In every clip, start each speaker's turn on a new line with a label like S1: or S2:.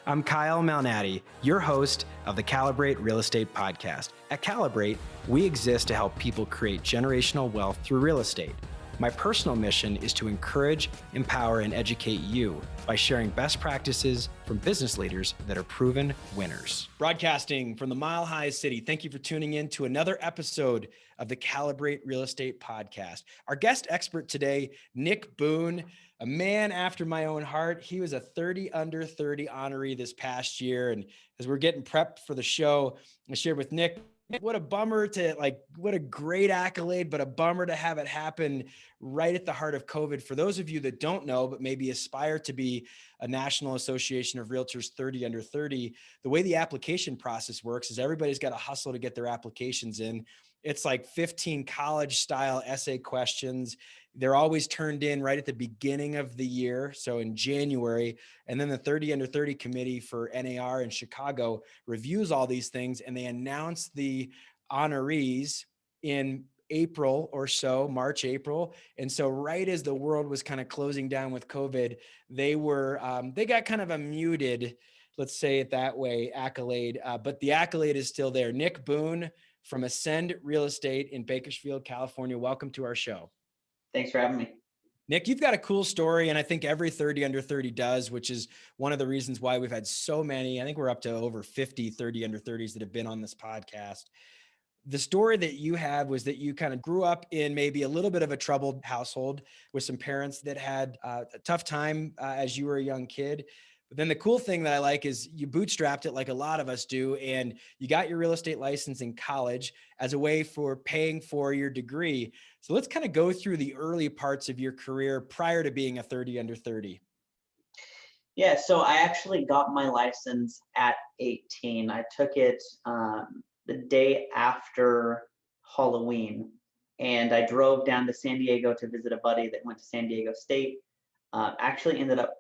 S1: I'm Kyle Malnati, your host of the Calibrate Real Estate Podcast. At Calibrate, we exist to help people create generational wealth through real estate. My personal mission is to encourage, empower, and educate you by sharing best practices from business leaders that are proven winners. Broadcasting from the Mile High City, thank you for tuning in to another episode of the Calibrate Real Estate Podcast. Our guest expert today, Nik Boone, a man after my own heart. He was a 30 under 30 honoree this past year. And as we're getting prepped for the show, I shared with Nik, what a bummer what a great accolade, but a bummer to have it happen right at the heart of COVID. For those of you that don't know, but maybe aspire to be a National Association of Realtors 30 under 30, the way the application process works is everybody's got to hustle to get their applications in. It's like 15 college style essay questions. They're always turned in right at the beginning of the year, so in January. And then the 30 under 30 committee for NAR in Chicago reviews all these things, and they announce the honorees in April or so, March, April. And so right as the world was kind of closing down with COVID, they got kind of a muted, let's say it that way, accolade. But the accolade is still there. Nik Boone from Ascend Real Estate in Bakersfield, California. Welcome to our show.
S2: Thanks for having me.
S1: Nik, you've got a cool story, and I think every 30 under 30 does, which is one of the reasons why we've had so many. I think we're up to over 50 30 under 30s that have been on this podcast. The story that you had was that you kind of grew up in maybe a little bit of a troubled household with some parents that had a tough time as you were a young kid. But then the cool thing that I like is you bootstrapped it like a lot of us do, and you got your real estate license in college as a way for paying for your degree. So let's kind of go through the early parts of your career prior to being a 30 under 30.
S2: Yeah, so I actually got my license at 18. I took it the day after Halloween, and I drove down to San Diego to visit a buddy that went to San Diego State. Actually ended up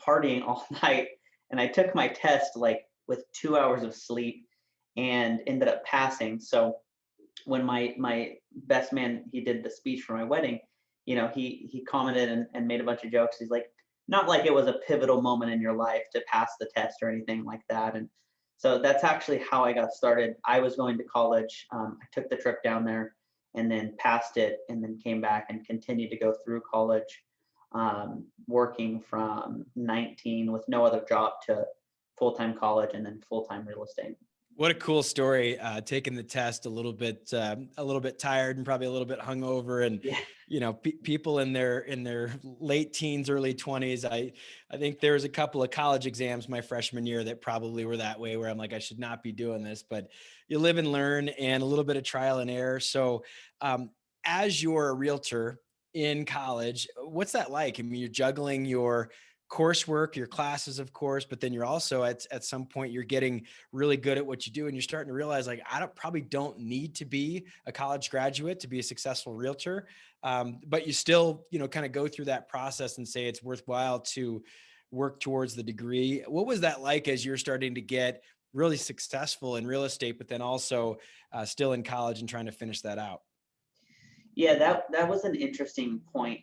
S2: partying all night, and I took my test like with 2 hours of sleep and ended up passing. So when my best man, he did the speech for my wedding, he commented and made a bunch of jokes. He's like, not like it was a pivotal moment in your life to pass the test or anything like that. And so that's actually how I got started. I was going to college. I took the trip down there and then passed it, and then came back and continued to go through college, working from 19 with no other job to full-time college and then full-time real estate.
S1: What a cool story. Taking the test a little bit tired and probably a little bit hungover, and
S2: Yeah.
S1: people in their late teens, early 20s. I think there was a couple of college exams my freshman year that probably were that way, where I'm like, I should not be doing this, but you live and learn, and a little bit of trial and error. So, as you're a realtor in college, what's that like? I mean, you're juggling your coursework, your classes, of course, but then you're also at some point you're getting really good at what you do, and you're starting to realize like, probably don't need to be a college graduate to be a successful realtor. But you still, kind of go through that process and say it's worthwhile to work towards the degree. What was that like as you're starting to get really successful in real estate, but then also still in college and trying to finish that out?
S2: Yeah, that was an interesting point.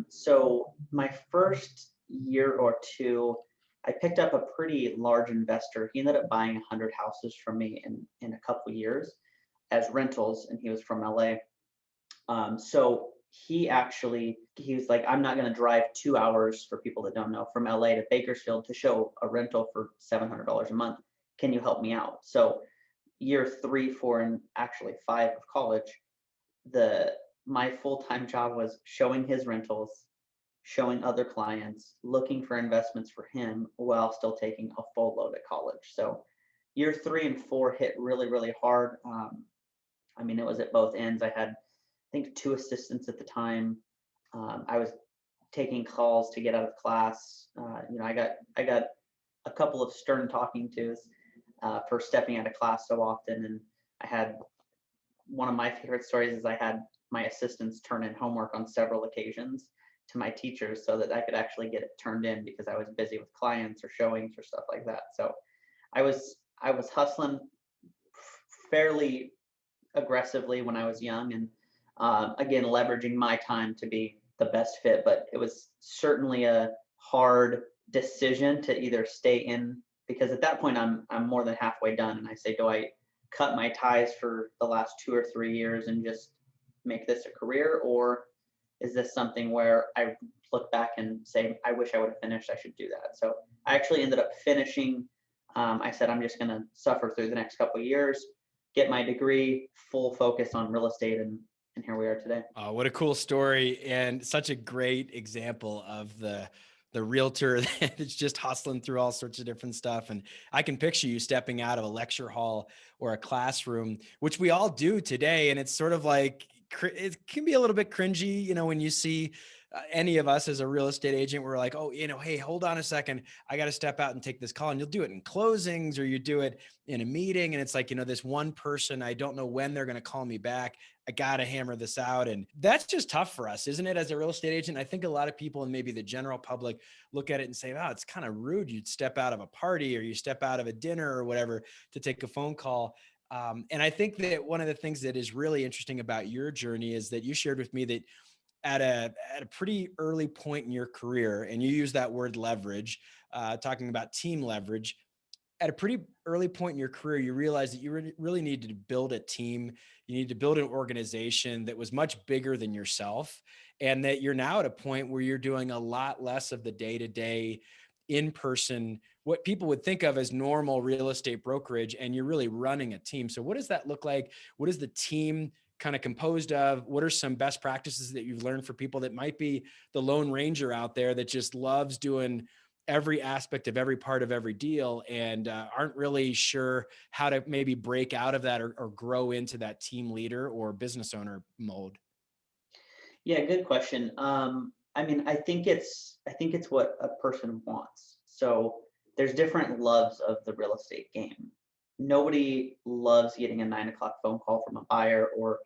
S2: So my first year or two, I picked up a pretty large investor. He ended up buying 100 houses from me in a couple of years as rentals, and he was from LA. So he was like, I'm not going to drive 2 hours, for people that don't know, from LA to Bakersfield to show a rental for $700 a month. Can you help me out? So year 3, 4, and actually 5 of college, my full-time job was showing his rentals, showing other clients, looking for investments for him while still taking a full load at college. So year 3 and 4 hit really, really hard. I mean, it was at both ends. I had, I think, 2 assistants at the time. I was taking calls to get out of class. I got a couple of stern talking tos for stepping out of class so often. And I had, one of my favorite stories is I had my assistants turn in homework on several occasions to my teachers so that I could actually get it turned in because I was busy with clients or showings or stuff like that. So I was hustling fairly aggressively when I was young, and again, leveraging my time to be the best fit. But it was certainly a hard decision to either stay in because at that point I'm more than halfway done, and I say, do I cut my ties for the last 2 or 3 years and just make this a career, or is this something where I look back and say, I wish I would have finished, I should do that. So I actually ended up finishing. I said, I'm just going to suffer through the next couple of years, get my degree, full focus on real estate, and here we are today.
S1: What a cool story, and such a great example of the realtor that's just hustling through all sorts of different stuff. And I can picture you stepping out of a lecture hall or a classroom, which we all do today. And it's sort of like, it can be a little bit cringy, you know, when you see any of us as a real estate agent, we're like, oh, you know, hey, hold on a second, I got to step out and take this call. And you'll do it in closings, or you do it in a meeting. And it's like, you know, this one person, I don't know when they're going to call me back. I got to hammer this out. And that's just tough for us, isn't it? As a real estate agent, I think a lot of people, and maybe the general public, look at it and say, oh, it's kind of rude. You'd step out of a party, or you step out of a dinner or whatever to take a phone call. And I think that one of the things that is really interesting about your journey is that you shared with me that at a pretty early point in your career, and you use that word leverage, talking about team leverage, at a pretty early point in your career, you realized that you really needed to build a team. You need to build an organization that was much bigger than yourself, and that you're now at a point where you're doing a lot less of the day-to-day in-person, what people would think of as normal real estate brokerage, and you're really running a team. So what does that look like? What is the team kind of composed of? What are some best practices that you've learned for people that might be the lone ranger out there that just loves doing every aspect of every part of every deal, and aren't really sure how to maybe break out of that, or grow into that team leader or business owner mode?
S2: Yeah, good question. I mean, I think it's what a person wants. So there's different loves of the real estate game. Nobody loves getting a 9 o'clock phone call from a buyer, or,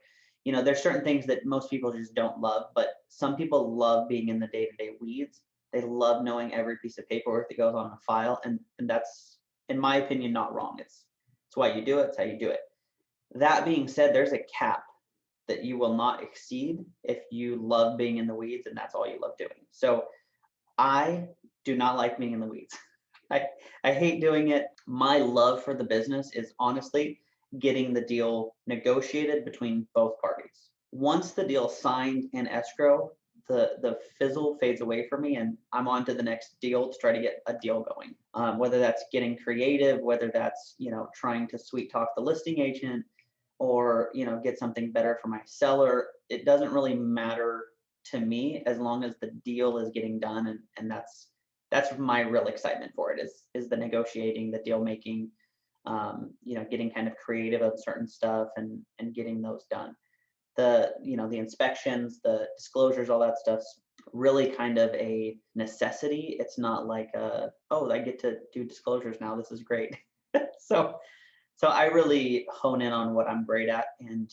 S2: there's certain things that most people just don't love, but some people love being in the day-to-day weeds. They love knowing every piece of paperwork that goes on a file, and that's, in my opinion, not wrong. It's why you do it. It's how you do it. That being said, there's a cap that you will not exceed if you love being in the weeds and that's all you love doing. So I do not like being in the weeds. I, I hate doing it. My love for the business is honestly getting the deal negotiated between both parties. Once the deal signed in escrow, the fizzle fades away from me, and I'm on to the next deal to try to get a deal going. Whether that's getting creative, whether that's trying to sweet talk the listing agent, or get something better for my seller. It doesn't really matter to me as long as the deal is getting done, and that's my real excitement for it, is the negotiating, the deal making, getting kind of creative of certain stuff, and getting those done. The inspections, the disclosures, all that stuff's really kind of a necessity. It's not like oh, I get to do disclosures now, this is great. so so I really hone in on what I'm great at, and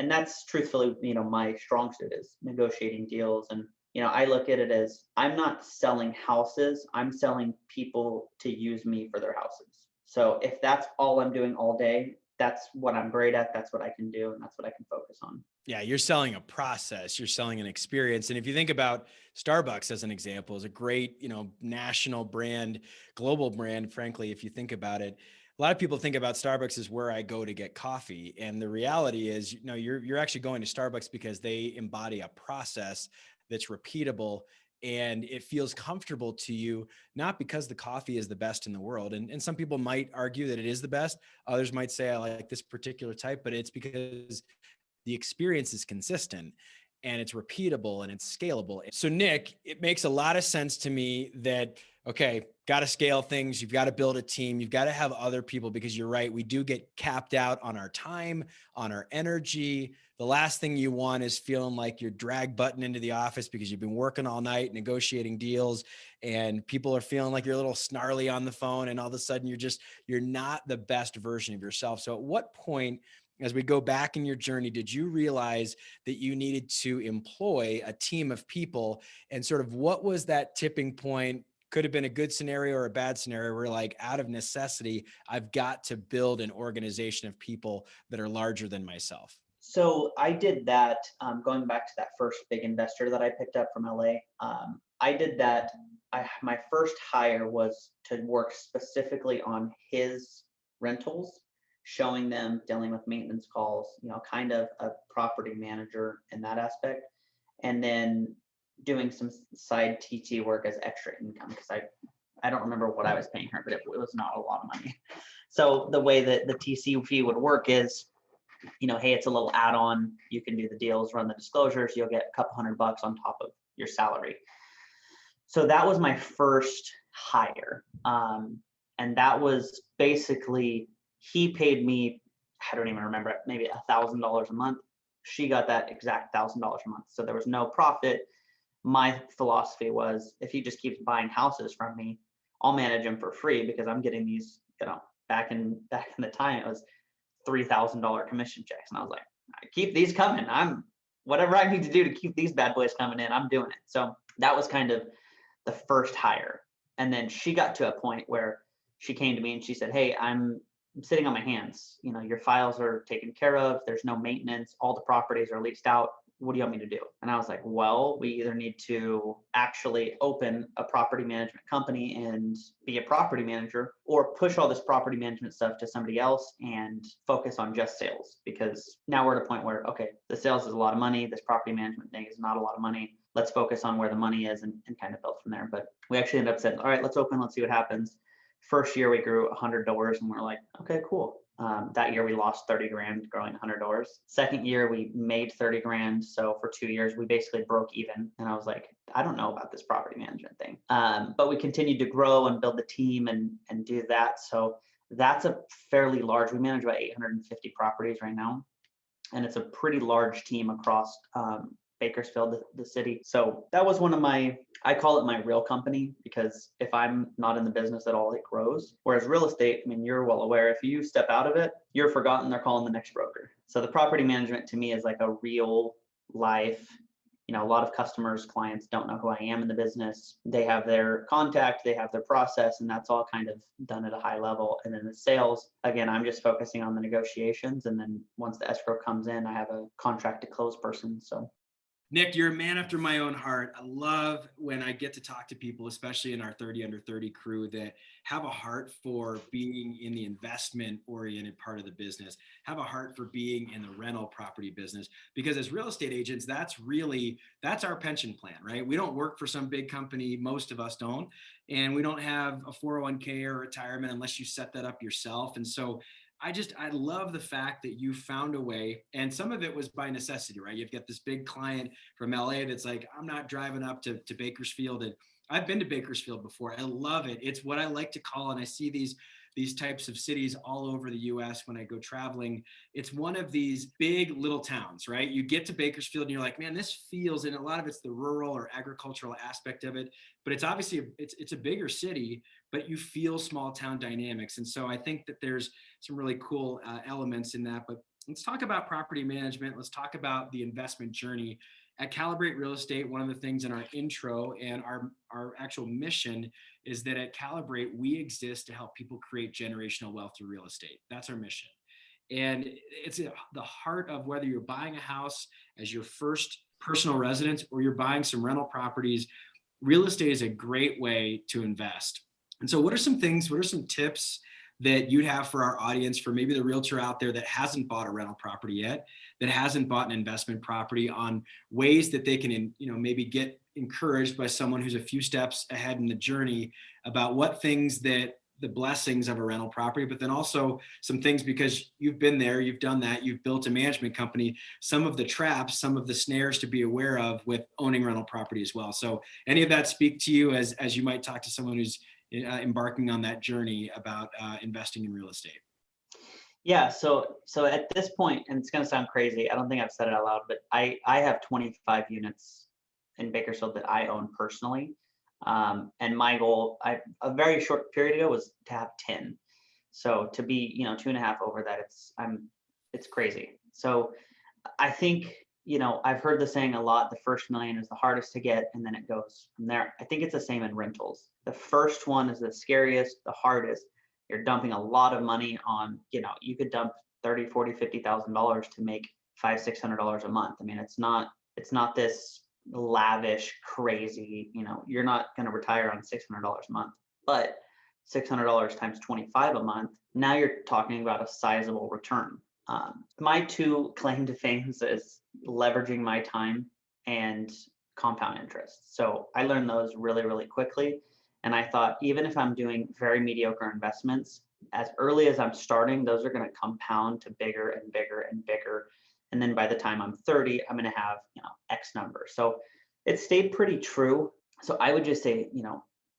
S2: that's truthfully, my strong suit is negotiating deals. And I look at it as, I'm not selling houses, I'm selling people to use me for their houses. So if that's all I'm doing all day, that's what I'm great at, that's what I can do, and that's what I can focus on.
S1: Yeah, you're selling a process, you're selling an experience. And if you think about Starbucks as an example, is a great, national brand, global brand, frankly, if you think about it. A lot of people think about Starbucks as where I go to get coffee. And the reality is, you're actually going to Starbucks because they embody a process that's repeatable, and it feels comfortable to you, not because the coffee is the best in the world. And some people might argue that it is the best. Others might say, I like this particular type, but it's because the experience is consistent, and it's repeatable, and it's scalable. So Nik, it makes a lot of sense to me that, okay, got to scale things. You've got to build a team. You've got to have other people, because you're right. We do get capped out on our time, on our energy. The last thing you want is feeling like you're drag button into the office because you've been working all night negotiating deals, and people are feeling like you're a little snarly on the phone, and all of a sudden you're not the best version of yourself. So at what point, as we go back in your journey, did you realize that you needed to employ a team of people? And sort of what was that tipping point? Could have been a good scenario or a bad scenario where, like, out of necessity, I've got to build an organization of people that are larger than myself.
S2: So I did that, going back to that first big investor that I picked up from LA. I did that. My first hire was to work specifically on his rentals, showing them, dealing with maintenance calls, kind of a property manager in that aspect. And then doing some side TT work as extra income because I don't remember what I was paying her, but it was not a lot of money. So the way that the TC fee would work is, hey, it's a little add-on. You can do the deals, run the disclosures. You'll get a couple $100 on top of your salary. So that was my first hire. And that was basically, he paid me, I don't even remember, maybe $1,000 a month. She got that exact $1,000 a month. So there was no profit. My philosophy was, if he just keeps buying houses from me, I'll manage them for free because I'm getting these, back in the time, it was $3,000 commission checks. And I was like, I keep these coming. Whatever I need to do to keep these bad boys coming in, I'm doing it. So that was kind of the first hire. And then she got to a point where she came to me and she said, hey, I'm sitting on my hands. Your files are taken care of. There's no maintenance. All the properties are leased out. What do you want me to do? And I was like, well, we either need to actually open a property management company and be a property manager, or push all this property management stuff to somebody else and focus on just sales. Because now we're at a point where, okay, the sales is a lot of money. This property management thing is not a lot of money. Let's focus on where the money is and kind of build from there. But we actually ended up saying, all right, let's open, let's see what happens. First year we grew 100 doors and we're like, okay, cool. That year we lost 30 grand growing 100 doors. Second year we made 30 grand. So for 2 years we basically broke even. And I was like, I don't know about this property management thing. But we continued to grow and build the team and do that. So that's a fairly large, we manage about 850 properties right now. And it's a pretty large team across Bakersfield, the city. So that was one of I call it my real company, because if I'm not in the business at all, it grows. Whereas real estate, I mean, you're well aware, if you step out of it, you're forgotten, they're calling the next broker. So the property management to me is like a real life. A lot of customers, clients don't know who I am in the business. They have their contact, they have their process, and that's all kind of done at a high level. And then the sales, again, I'm just focusing on the negotiations. And then once the escrow comes in, I have a contract to close person. So
S1: Nik, you're a man after my own heart. I love when I get to talk to people, especially in our 30 under 30 crew, that have a heart for being in the investment oriented part of the business, have a heart for being in the rental property business. Because as real estate agents, that's our pension plan, right? We don't work for some big company. Most of us don't. And we don't have a 401k or retirement unless you set that up yourself. And so I love the fact that you found a way, and some of it was by necessity, right? You've got this big client from LA that's like, I'm not driving up to Bakersfield. And I've been to Bakersfield before. I love it. It's what I like to call, and I see these types of cities all over the US when I go traveling. It's one of these big little towns, right? You get to Bakersfield and you're like, man, this feels, and a lot of it's the rural or agricultural aspect of it, but it's obviously, it's a bigger city, but you feel small town dynamics. And so I think that there's some really cool elements in that. But let's talk about property management. Let's talk about the investment journey. At Calibrate Real Estate, one of the things in our intro and our actual mission is that at Calibrate, we exist to help people create generational wealth through real estate. That's our mission. And it's the heart of whether you're buying a house as your first personal residence or you're buying some rental properties. Real estate is a great way to invest. And so what are some tips that you'd have for our audience, for maybe the realtor out there that hasn't bought a rental property yet, that hasn't bought an investment property, on ways that they can, maybe get encouraged by someone who's a few steps ahead in the journey about what things that the blessings of a rental property, but then also some things, because you've been there, you've done that, you've built a management company, some of the traps, some of the snares to be aware of with owning rental property as well. So any of that speak to you as you might talk to someone who's embarking on that journey about investing in real estate?
S2: Yeah, so at this point, and it's going to sound crazy, I don't think I've said it out loud, but I have 25 units in Bakersfield that I own personally. And my goal, a very short period ago, was to have 10. So to be, 2.5 over that, it's crazy. So I think, I've heard the saying a lot, the first million is the hardest to get, and then it goes from there. I think it's the same in rentals. The first one is the scariest, the hardest. You're dumping a lot of money on, you could dump $30, $40, $50,000 to make $500, $600 a month. I mean, it's not this lavish, crazy, you're not going to retire on $600 a month, but $600 times 25 a month, now you're talking about a sizable return. My two claim to fame is leveraging my time and compound interest. So I learned those really, really quickly. And I thought, even if I'm doing very mediocre investments, as early as I'm starting, those are going to compound to bigger and bigger and bigger. And then by the time I'm 30, I'm going to have, X number. So it stayed pretty true. So I would just say,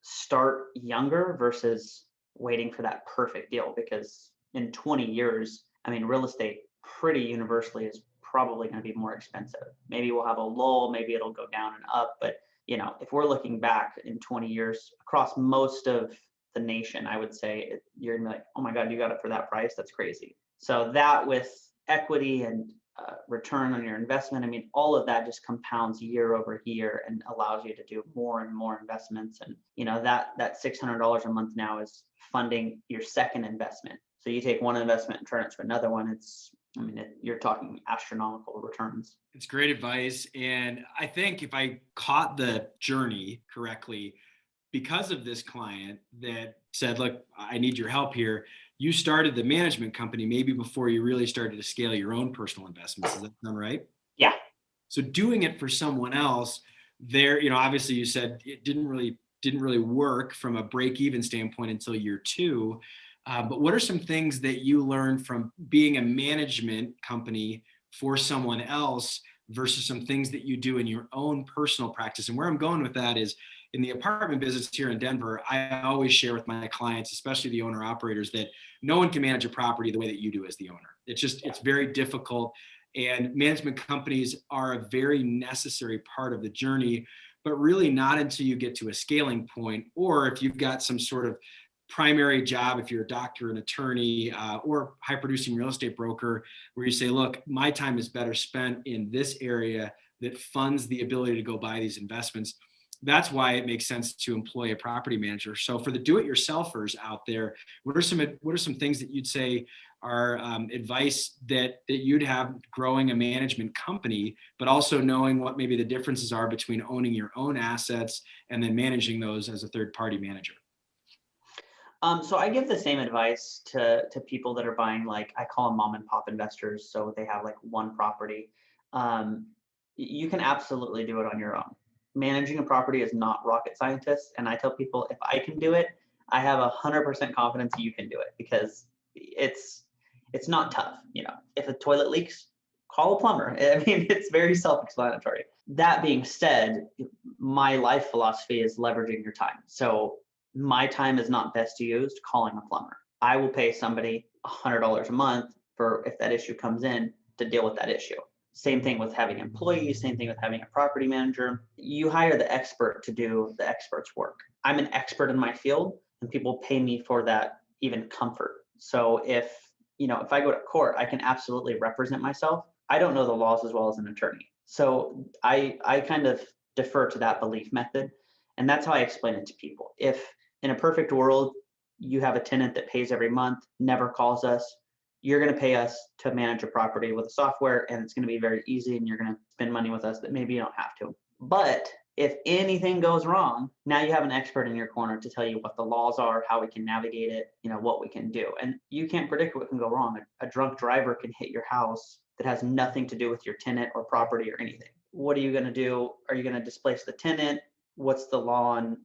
S2: start younger versus waiting for that perfect deal, because in 20 years, I mean, real estate pretty universally is probably going to be more expensive. Maybe we'll have a lull, maybe it'll go down and up, but if we're looking back in 20 years across most of the nation, I would say you're gonna be like, oh my God, you got it for that price? That's crazy. So that with equity and return on your investment, I mean, all of that just compounds year over year and allows you to do more and more investments. And that $600 a month now is funding your second investment. So you take one investment and turn it to another one. You're talking astronomical returns.
S1: It's great advice. And I think if I caught the journey correctly, because of this client that said, look, I need your help here, you started the management company maybe before you really started to scale your own personal investments. Does that sound right?
S2: Yeah.
S1: So doing it for someone else there, obviously you said it didn't really work from a break-even standpoint until year two. But what are some things that you learned from being a management company for someone else versus some things that you do in your own personal practice? And where I'm going with that is, in the apartment business here in Denver, I always share with my clients, especially the owner operators, that no one can manage a property the way that you do as the owner. It's very difficult. And management companies are a very necessary part of the journey, but really not until you get to a scaling point, or if you've got some sort of primary job, if you're a doctor, an attorney, or high producing real estate broker, where you say, look, my time is better spent in this area that funds the ability to go buy these investments. That's why it makes sense to employ a property manager. So for the do-it-yourselfers out there, what are some things that you'd say are advice that you'd have growing a management company, but also knowing what maybe the differences are between owning your own assets and then managing those as a third-party manager?
S2: So I give the same advice to people that are buying, like, I call them mom and pop investors. So they have like one property. You can absolutely do it on your own. Managing a property is not rocket scientist. And I tell people, if I can do it, I have 100% confidence you can do it, because it's not tough. If a toilet leaks, call a plumber. I mean, it's very self-explanatory. That being said, my life philosophy is leveraging your time. So my time is not best used calling a plumber. I will pay somebody $100 a month for, if that issue comes in, to deal with that issue. Same thing with having employees, same thing with having a property manager. You hire the expert to do the expert's work. I'm an expert in my field, and people pay me for that even comfort. So if I go to court, I can absolutely represent myself. I don't know the laws as well as an attorney. So I kind of defer to that belief method. And that's how I explain it to people. If in a perfect world, you have a tenant that pays every month, never calls us, you're going to pay us to manage a property with a software, and it's going to be very easy, and you're going to spend money with us that maybe you don't have to. But if anything goes wrong, now you have an expert in your corner to tell you what the laws are, how we can navigate it, what we can do. And you can't predict what can go wrong. A drunk driver can hit your house that has nothing to do with your tenant or property or anything. What are you going to do? Are you going to displace the tenant? What's the law on,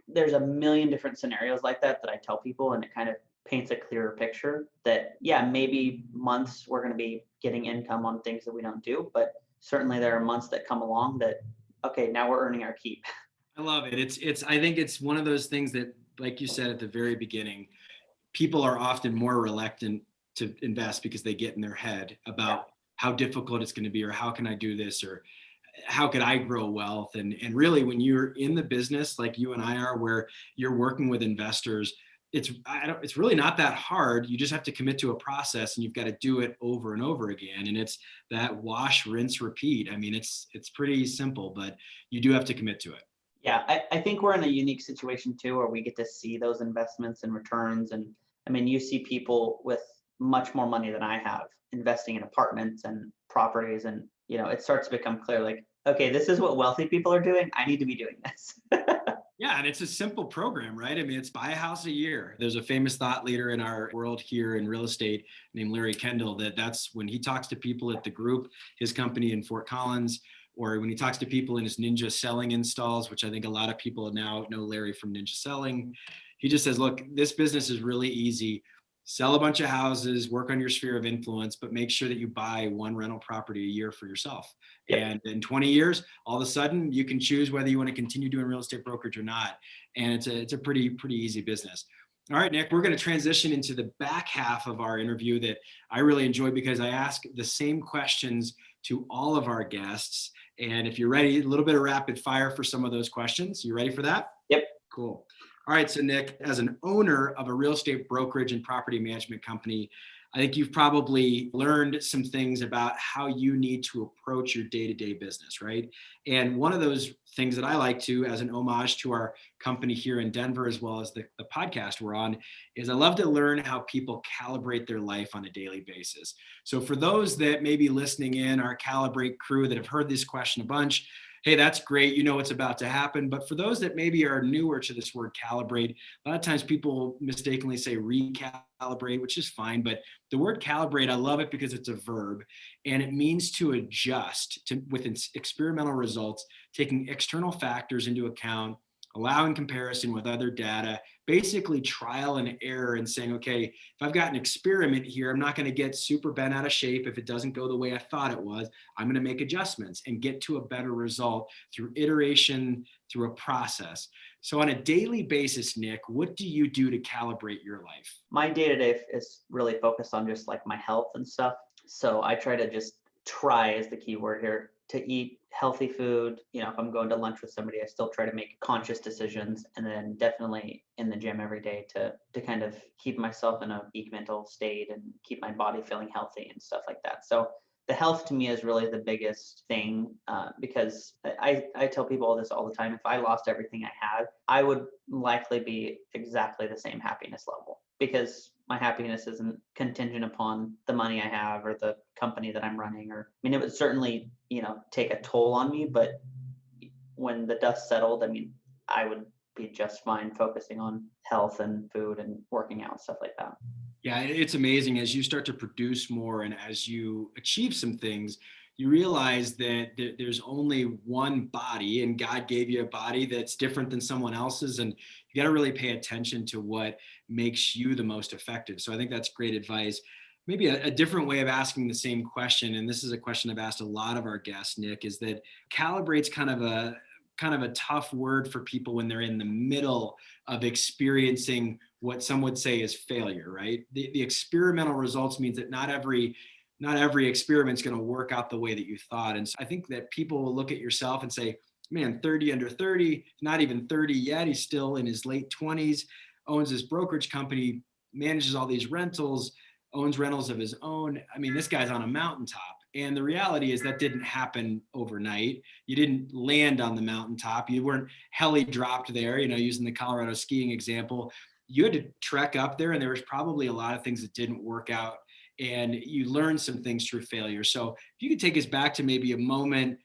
S2: there's a million different scenarios like that I tell people, and it kind of paints a clearer picture that, yeah, maybe months we're going to be getting income on things that we don't do, but certainly there are months that come along that, okay, now we're earning our keep.
S1: I love it. I think it's one of those things that, like you said at the very beginning, people are often more reluctant to invest because they get in their head about how difficult it's going to be, or how can I do this, or how could I grow wealth? And really, when you're in the business like you and I are, where you're working with investors, it's really not that hard. You just have to commit to a process, and you've got to do it over and over again. And it's that wash, rinse, repeat. I mean, it's pretty simple, but you do have to commit to it.
S2: Yeah, I think we're in a unique situation too, where we get to see those investments and returns. And I mean, you see people with much more money than I have investing in apartments and properties, and it starts to become clear, like, okay, this is what wealthy people are doing. I need to be doing this.
S1: Yeah, and it's a simple program, right? I mean, it's buy a house a year. There's a famous thought leader in our world here in real estate named Larry Kendall that's when he talks to people at the group, his company in Fort Collins, or when he talks to people in his Ninja Selling installs, which I think a lot of people now know Larry from Ninja Selling. He just says, look, this business is really easy. Sell a bunch of houses, work on your sphere of influence, but make sure that you buy one rental property a year for yourself.
S2: Yep.
S1: And in 20 years, all of a sudden, you can choose whether you want to continue doing real estate brokerage or not. And it's a pretty easy business. All right, Nick, we're going to transition into the back half of our interview that I really enjoy because I ask the same questions to all of our guests. And if you're ready, a little bit of rapid fire for some of those questions. You ready for that?
S2: Yep.
S1: Cool. All right, so Nick, as an owner of a real estate brokerage and property management company, I think you've probably learned some things about how you need to approach your day-to-day business, right? And one of those things that I like to, as an homage to our company here in Denver, as well as the podcast we're on, is I love to learn how people calibrate their life on a daily basis. So for those that may be listening in, our Calibrate crew that have heard this question a bunch, hey, that's great. You know what's about to happen. But for those that maybe are newer to this word calibrate, a lot of times people mistakenly say recalibrate, which is fine. But the word calibrate, I love it because it's a verb and it means to adjust with experimental results, taking external factors into account, allowing comparison with other data, basically trial and error and saying, okay, if I've got an experiment here, I'm not going to get super bent out of shape if it doesn't go the way I thought it was. I'm going to make adjustments and get to a better result through iteration, through a process. So on a daily basis, Nick, what do you do to calibrate your life?
S2: My day-to-day is really focused on just like my health and stuff. So I try to just try is the key word here to eat healthy food. You know, if I'm going to lunch with somebody, I still try to make conscious decisions, and then definitely in the gym every day to kind of keep myself in a peak mental state and keep my body feeling healthy and stuff like that. So the health to me is really the biggest thing, because I tell people this all the time. If I lost everything I had, I would likely be exactly the same happiness level, because my happiness isn't contingent upon the money I have or the company that I'm running. Or, I mean, it would certainly, take a toll on me, but when the dust settled, I mean, I would be just fine focusing on health and food and working out, stuff like that.
S1: Yeah, it's amazing as you start to produce more and as you achieve some things, you realize that there's only one body and God gave you a body that's different than someone else's. And you got to really pay attention to what makes you the most effective. So I think that's great advice. Maybe a different way of asking the same question, and this is a question I've asked a lot of our guests, Nick, is that calibrate's kind of a tough word for people when they're in the middle of experiencing what some would say is failure, right? The experimental results means that not every experiment's going to work out the way that you thought. And so I think that people will look at yourself and say, man, 30 under 30, not even 30 yet. He's still in his late 20s, owns his brokerage company, manages all these rentals, owns rentals of his own. I mean, this guy's on a mountaintop. And the reality is that didn't happen overnight. You didn't land on the mountaintop. You weren't heli dropped there, using the Colorado skiing example. You had to trek up there, and there was probably a lot of things that didn't work out, and you learned some things through failure. So if you could take us back to maybe a moment,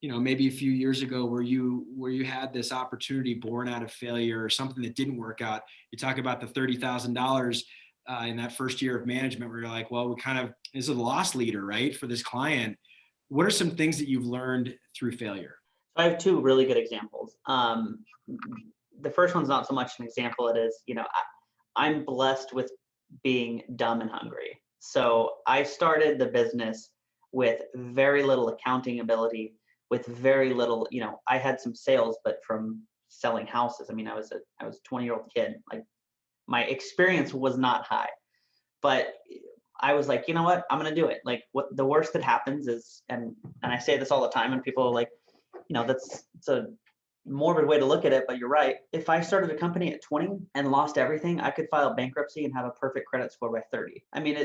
S1: maybe a few years ago where you had this opportunity born out of failure or something that didn't work out. You talk about the $30,000 in that first year of management where you're like, well, this is a loss leader, right, for this client. What are some things that you've learned through failure?
S2: I have two really good examples. The first one's not so much an example. It is, I'm blessed with being dumb and hungry. So I started the business with very little accounting ability, with very little, I had some sales, but from selling houses. I mean, I was a 20-year-old kid. Like, my experience was not high, but I was like, you know what, I'm going to do it. Like, what the worst that happens is, and I say this all the time, and people are like, it's a morbid way to look at it, but you're right. If I started a company at 20 and lost everything, I could file bankruptcy and have a perfect credit score by 30. I mean,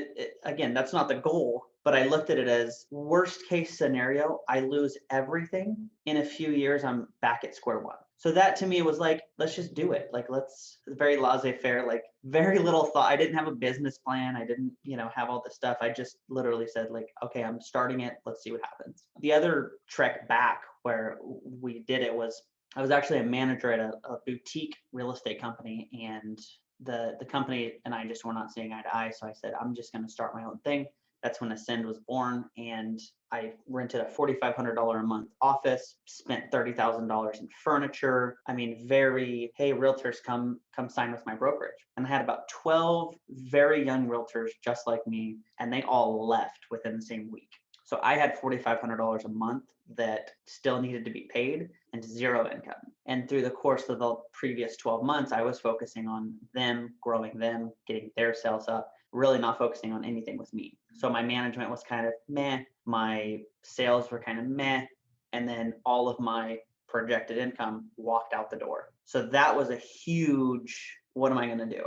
S2: again, that's not the goal, but I looked at it as worst case scenario. I lose everything. In a few years, I'm back at square one. So that to me was like, let's just do it. Like, very laissez-faire, like very little thought. I didn't have a business plan. I didn't, have all this stuff. I just literally said like, okay, I'm starting it. Let's see what happens. The other trek back where we did it was I was actually a manager at a boutique real estate company, and the company and I just were not seeing eye to eye. So I said, I'm just going to start my own thing. That's when Ascend was born, and I rented a $4,500 a month office, spent $30,000 in furniture. I mean, hey, realtors, come sign with my brokerage. And I had about 12 very young realtors just like me, and they all left within the same week. So I had $4,500 a month that still needed to be paid and zero income. And through the course of the previous 12 months, I was focusing on them, growing them, getting their sales up, really not focusing on anything with me. So my management was kind of meh, my sales were kind of meh, and then all of my projected income walked out the door. So that was a huge, what am I going to do?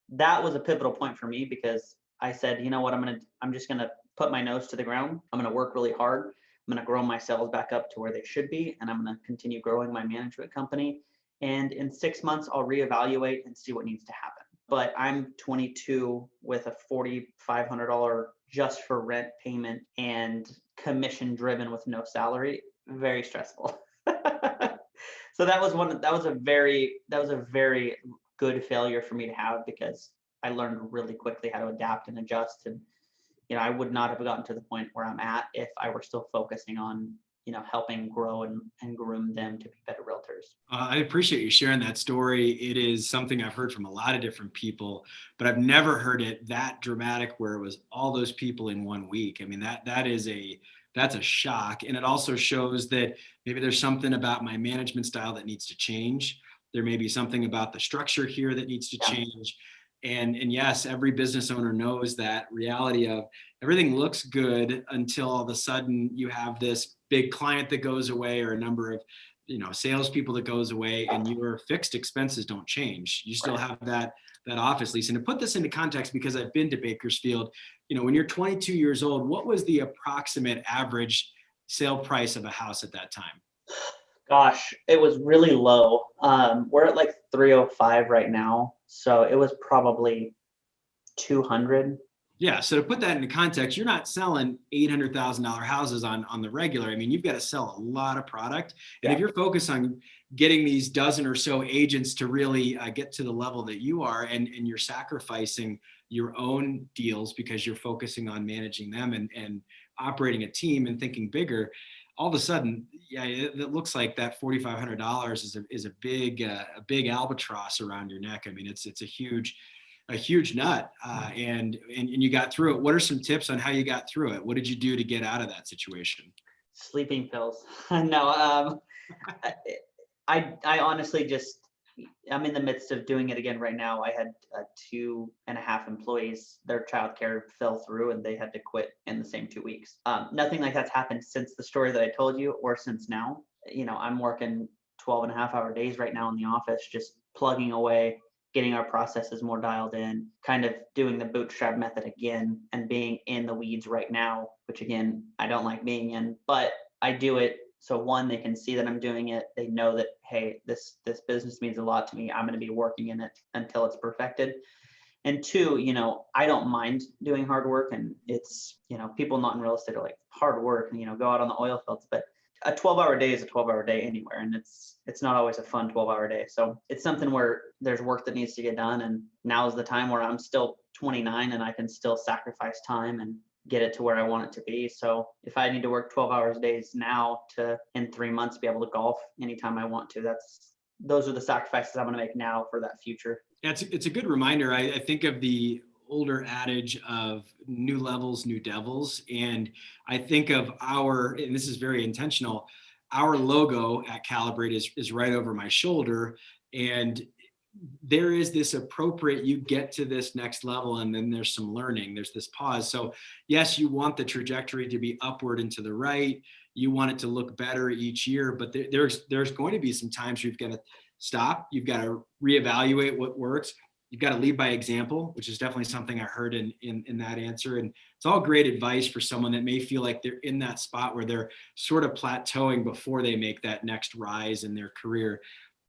S2: That was a pivotal point for me, because I said, you know what, I'm just going to put my nose to the ground. I'm going to work really hard. I'm going to grow my sales back up to where they should be, and I'm going to continue growing my management company. And in 6 months, I'll reevaluate and see what needs to happen. But I'm 22 with a $4,500 just for rent payment and commission driven with no salary. Very stressful. So that was a very good failure for me to have, because I learned really quickly how to adapt and adjust. And I would not have gotten to the point where I'm at if I were still focusing on helping grow and groom them to be better realtors.
S1: I appreciate you sharing that story. It is something I've heard from a lot of different people, but I've never heard it that dramatic where it was all those people in 1 week. I mean, that's a shock. And it also shows that maybe there's something about my management style that needs to change. There may be something about the structure here that needs to
S2: Yeah.
S1: change. And yes, every business owner knows that reality of everything looks good until all of a sudden you have this big client that goes away, or a number of salespeople that goes away, and your fixed expenses don't change. You still have that office lease. And to put this into context, because I've been to Bakersfield, when you're 22 years old, what was the approximate average sale price of a house at that time?
S2: Gosh, it was really low. We're at like 305 right now, so it was probably 200.
S1: Yeah. So to put that into context, you're not selling $800,000 houses on the regular. I mean, you've got to sell a lot of product. And
S2: Yeah.
S1: if you're focused on getting these dozen or so agents to really get to the level that you are, and you're sacrificing your own deals because you're focusing on managing them and operating a team and thinking bigger, all of a sudden, yeah, it looks like that $4,500 is a big albatross around your neck. I mean, it's a huge nut, and you got through it. What are some tips on how you got through it? What did you do to get out of that situation?
S2: Sleeping pills. No, I honestly I'm in the midst of doing it again right now. I had 2.5 employees. Their childcare fell through, and they had to quit in the same 2 weeks. Nothing like that's happened since the story that I told you, or since now. I'm working 12.5-hour days right now in the office, just plugging away, getting our processes more dialed in, kind of doing the bootstrap method again, and being in the weeds right now, which again, I don't like being in, but I do it. So one, they can see that I'm doing it. They know that, hey, this business means a lot to me. I'm going to be working in it until it's perfected. And two, I don't mind doing hard work. And it's, people not in real estate are like, hard work, and, go out on the oil fields. But a 12-hour day is a 12-hour day anywhere. And it's not always a fun 12-hour day. So it's something where there's work that needs to get done. And now is the time where I'm still 29 and I can still sacrifice time and get it to where I want it to be. So if I need to work 12 hours days now to in 3 months be able to golf anytime I want to, those are the sacrifices I'm going to make now for that future.
S1: It's a good reminder. I think of the older adage of new levels, new devils. And I think of and this is very intentional, our logo at Calibrate is right over my shoulder. And there is this appropriate, you get to this next level, and then there's some learning, there's this pause. So yes, you want the trajectory to be upward and to the right. You want it to look better each year, but there's going to be some times you've got to stop. You've got to reevaluate what works. You've got to lead by example, which is definitely something I heard in that answer. And it's all great advice for someone that may feel like they're in that spot where they're sort of plateauing before they make that next rise in their career.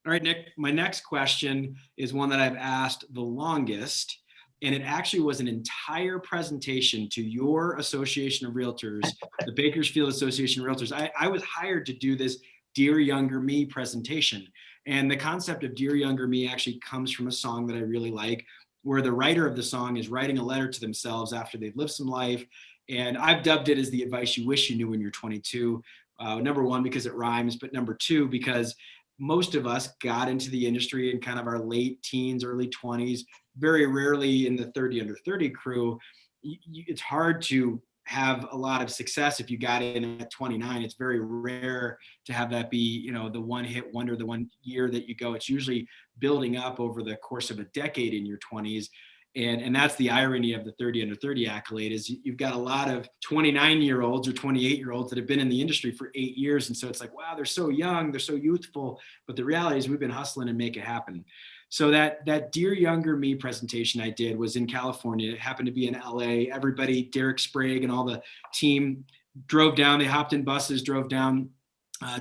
S1: All right, Nick, my next question is one that I've asked the longest, and it actually was an entire presentation to your Association of Realtors, the Bakersfield Association of Realtors. I was hired to do this Dear Younger Me presentation. And the concept of Dear Younger Me actually comes from a song that I really like, where the writer of the song is writing a letter to themselves after they've lived some life. And I've dubbed it as the advice you wish you knew when you're 22. Number one, because it rhymes, but number two, because most of us got into the industry in kind of our late teens, early 20s, very rarely in the 30 under 30 crew. It's hard to have a lot of success if you got in at 29. It's very rare to have that be, the one hit wonder, the one year that you go. It's usually building up over the course of a decade in your 20s. And that's the irony of the 30 under 30 accolade is you've got a lot of 29-year-olds or 28-year-olds that have been in the industry for 8 years. And so it's like, wow, they're so young, they're so youthful. But the reality is we've been hustling and make it happen. So that Dear Younger Me presentation I did was in California. It happened to be in LA. Everybody, Derek Sprague and all the team drove down. They hopped in buses, drove down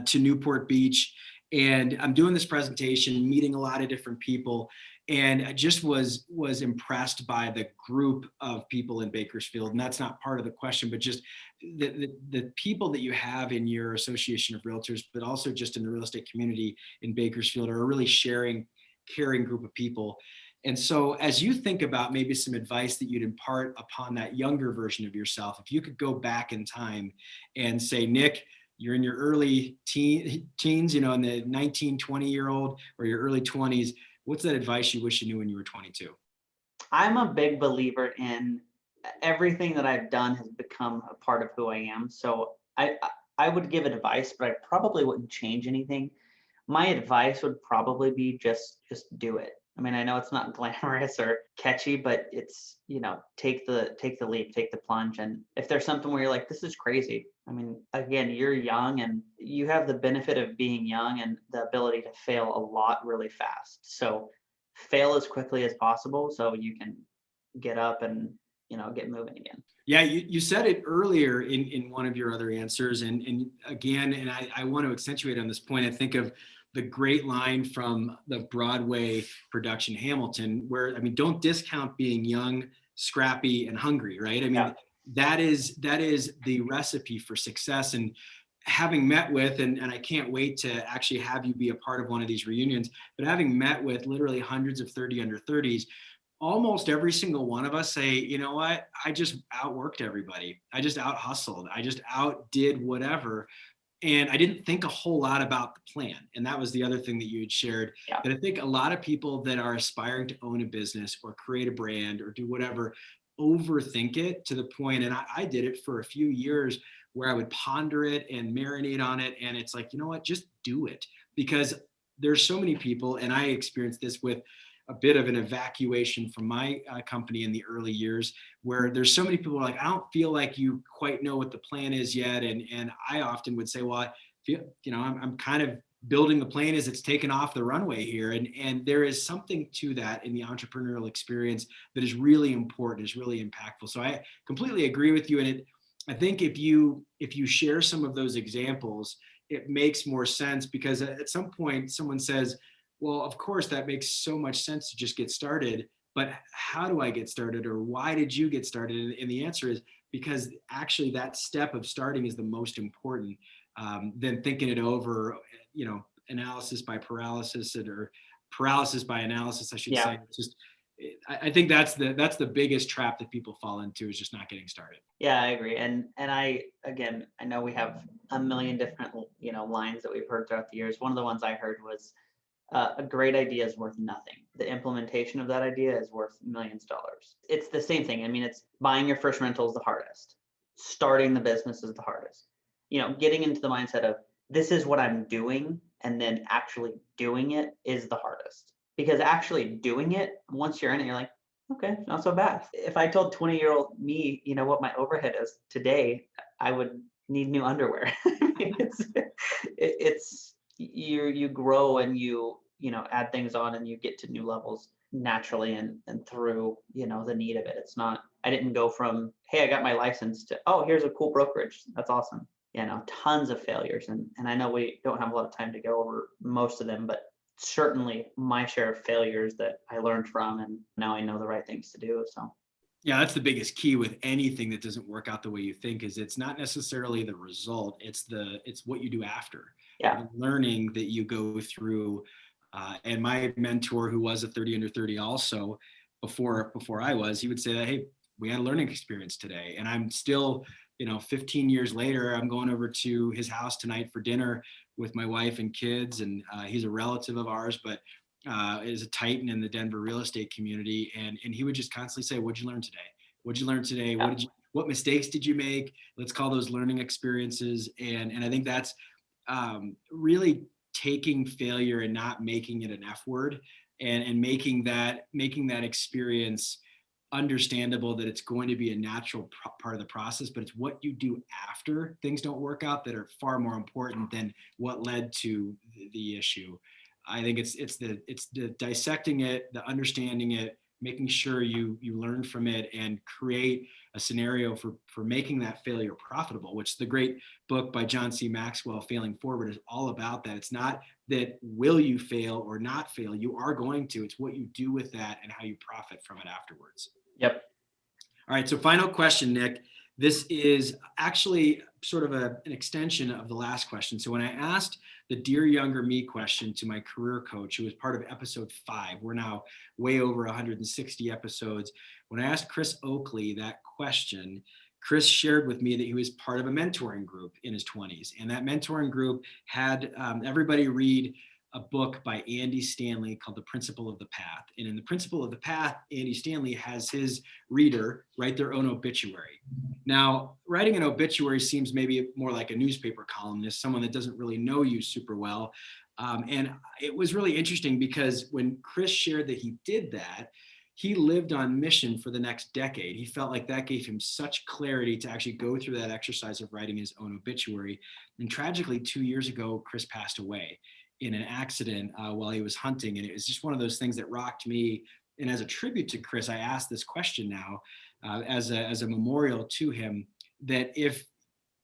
S1: to Newport Beach. And I'm doing this presentation, meeting a lot of different people. And I just was impressed by the group of people in Bakersfield. And that's not part of the question, but just the people that you have in your Association of Realtors, but also just in the real estate community in Bakersfield are a really caring group of people. And so as you think about maybe some advice that you'd impart upon that younger version of yourself, if you could go back in time and say, Nick, you're in your early teens, in the 19, 20-year-old or your early 20s, what's that advice you wish you knew when you were 22?
S2: I'm a big believer in everything that I've done has become a part of who I am. So I would give advice, but I probably wouldn't change anything. My advice would probably be just do it. I mean, I know it's not glamorous or catchy, but it's, take the leap, take the plunge. And if there's something where you're like, this is crazy. I mean, again, you're young and you have the benefit of being young and the ability to fail a lot really fast. So fail as quickly as possible so you can get up and, get moving again.
S1: Yeah, you said it earlier in one of your other answers. And again, and I want to accentuate on this point, I think of the great line from the Broadway production Hamilton, where, don't discount being young, scrappy, and hungry, right?
S2: Yeah.
S1: That is the recipe for success. And having met with, and I can't wait to actually have you be a part of one of these reunions, but having met with literally hundreds of 30 under 30s, almost every single one of us say, you know what, I just outworked everybody. I just out hustled. I just outdid whatever. And I didn't think a whole lot about the plan. And that was the other thing that you had shared,
S2: Yeah.
S1: that I think a lot of people that are aspiring to own a business or create a brand or do whatever, overthink it to the point, and I did it for a few years where I would ponder it and marinate on it. And it's like, you know what, just do it. Because there's so many people, and I experienced this with a bit of an evacuation from my company in the early years, where there's so many people like, I don't feel like you quite know what the plan is yet. And I often would say, well, I feel, I'm kind of building the plane as it's taken off the runway here. And there is something to that in the entrepreneurial experience that is really important, is really impactful. So I completely agree with you. And I think if you share some of those examples, it makes more sense, because at some point someone says, well, of course, that makes so much sense to just get started. But how do I get started, or why did you get started? And the answer is because actually that step of starting is the most important, than thinking it over, analysis by paralysis, or paralysis by analysis, I should say. It's just, I think that's the biggest trap that people fall into, is just not getting started.
S2: Yeah, I agree. And I know we have a million different, lines that we've heard throughout the years. One of the ones I heard was, a great idea is worth nothing. The implementation of that idea is worth millions of dollars. It's the same thing. It's buying your first rental is the hardest. Starting the business is the hardest. Getting into the mindset of this is what I'm doing, and then actually doing it is the hardest. Because actually doing it, once you're in it, you're like, okay, not so bad. If I told 20-year-old me, what my overhead is today, I would need new underwear. It's you grow and you add things on and you get to new levels naturally and through the need of it. It's not, I didn't go from, hey, I got my license, to, oh, here's a cool brokerage, that's awesome. Tons of failures, and I know we don't have a lot of time to go over most of them, but certainly my share of failures that I learned from, and now I know the right things to do. So
S1: Yeah, that's the biggest key with anything that doesn't work out the way you think is it's not necessarily the result, it's what you do after.
S2: yeah,
S1: The learning that you go through. And my mentor, who was a 30 under 30 also before I was, he would say that, hey, we had a learning experience today. And I'm still, 15 years later, I'm going over to his house tonight for dinner with my wife and kids. And he's a relative of ours, but is a titan in the Denver real estate community, and he would just constantly say, "What'd you learn today? What'd you learn today?
S2: yeah,
S1: What mistakes did you make? Let's call those learning experiences." And I think that's really taking failure and not making it an F word, and making that experience understandable, that it's going to be a natural part of the process, but it's what you do after things don't work out that are far more important than what led to the issue. I think it's the dissecting it, the understanding it, making sure you learn from it and create a scenario for making that failure profitable, which the great book by John C. Maxwell, Failing Forward, is all about that. It's not that will you fail or not fail, you are going to. It's what you do with that and how you profit from it afterwards.
S2: yep.
S1: All right, so final question, Nick. This is actually sort of an extension of the last question. So when I asked the Dear Younger Me question to my career coach, who was part of episode 5, we're now way over 160 episodes. When I asked Chris Oakley that question, Chris shared with me that he was part of a mentoring group in his 20s. And that mentoring group had everybody read a book by Andy Stanley called The Principle of the Path. And in The Principle of the Path, Andy Stanley has his reader write their own obituary. Now, writing an obituary seems maybe more like a newspaper columnist, someone that doesn't really know you super well. And it was really interesting because when Chris shared that he did that, he lived on mission for the next decade. He felt like that gave him such clarity to actually go through that exercise of writing his own obituary. And tragically, 2 years ago, Chris passed away in an accident while he was hunting. And it was just one of those things that rocked me. And as a tribute to Chris, I asked this question now as a memorial to him, that if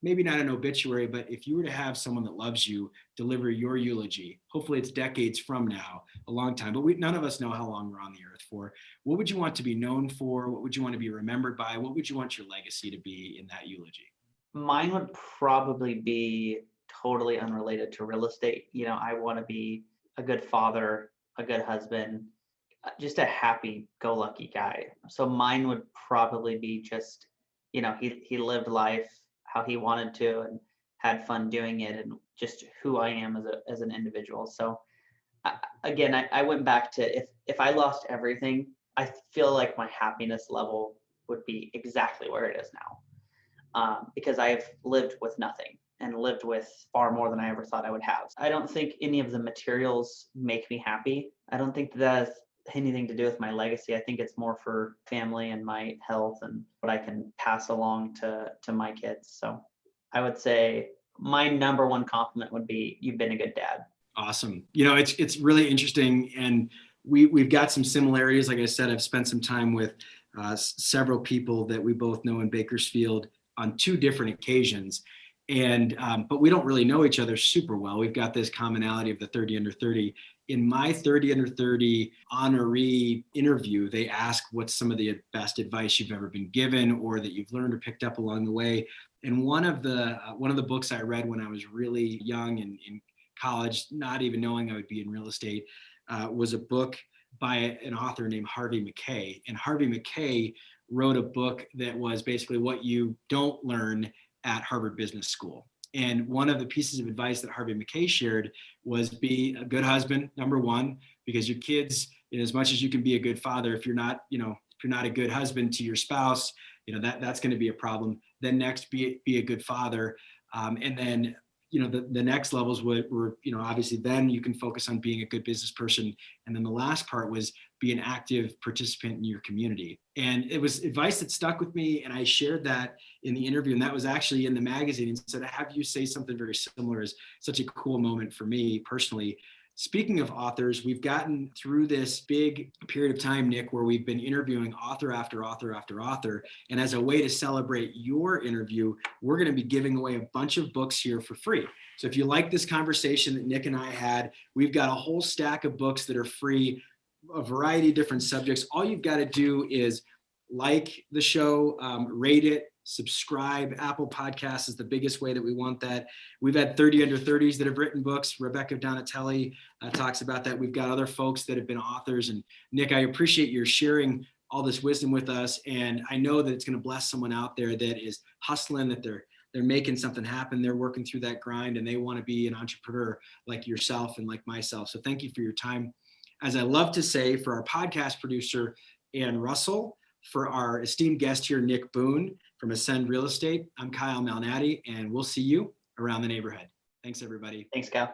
S1: maybe not an obituary, but if you were to have someone that loves you deliver your eulogy, hopefully it's decades from now, a long time, but none of us know how long we're on the earth for. What would you want to be known for? What would you want to be remembered by? What would you want your legacy to be in that eulogy?
S2: Mine would probably be totally unrelated to real estate. I want to be a good father, a good husband, just a happy go lucky guy. So mine would probably be just, he lived life how he wanted to and had fun doing it, and just who I am as an individual. So again, I went back to, if I lost everything, I feel like my happiness level would be exactly where it is now, because I've lived with nothing and lived with far more than I ever thought I would have. I don't think any of the materials make me happy. I don't think that has anything to do with my legacy. I think it's more for family and my health and what I can pass along to my kids. So I would say my number one compliment would be, you've been a good dad.
S1: Awesome. It's really interesting, and we've got some similarities. Like I said, I've spent some time with several people that we both know in Bakersfield on 2 different occasions, and but we don't really know each other super well. We've got this commonality of the 30 under 30. In my 30 under 30 honoree interview, they ask what's some of the best advice you've ever been given or that you've learned or picked up along the way. And one of the books I read when I was really young and in college, not even knowing I would be in real estate, was a book by an author named Harvey Mackay. And Harvey Mackay wrote a book that was basically what you don't learn at Harvard Business School. And one of the pieces of advice that Harvey Mackay shared was be a good husband, number one, because your kids, as much as you can be a good father, if you're not a good husband to your spouse, that's going to be a problem. Then next, be a good father. And then the next levels were obviously then you can focus on being a good business person. And then the last part was be an active participant in your community. And it was advice that stuck with me. And I shared that in the interview, and that was actually in the magazine. And so to have you say something very similar is such a cool moment for me personally. Speaking of authors, we've gotten through this big period of time, Nick, where we've been interviewing author after author after author. And as a way to celebrate your interview, we're going to be giving away a bunch of books here for free. So if you like this conversation that Nick and I had, we've got a whole stack of books that are free, a variety of different subjects. All you've got to do is like the show, rate it, subscribe. Apple Podcasts is the biggest way that we want that. We've had 30 under 30s that have written books. Rebecca Donatelli talks about that. We've got other folks that have been authors. And Nick, I appreciate your sharing all this wisdom with us. And I know that it's going to bless someone out there that is hustling, that they're making something happen. They're working through that grind and they want to be an entrepreneur like yourself and like myself. So thank you for your time. As I love to say, for our podcast producer, Ann Russell, for our esteemed guest here, Nik Boone from Ascend Real Estate, I'm Kyle Malnati, and we'll see you around the neighborhood. Thanks, everybody.
S2: Thanks, Kyle.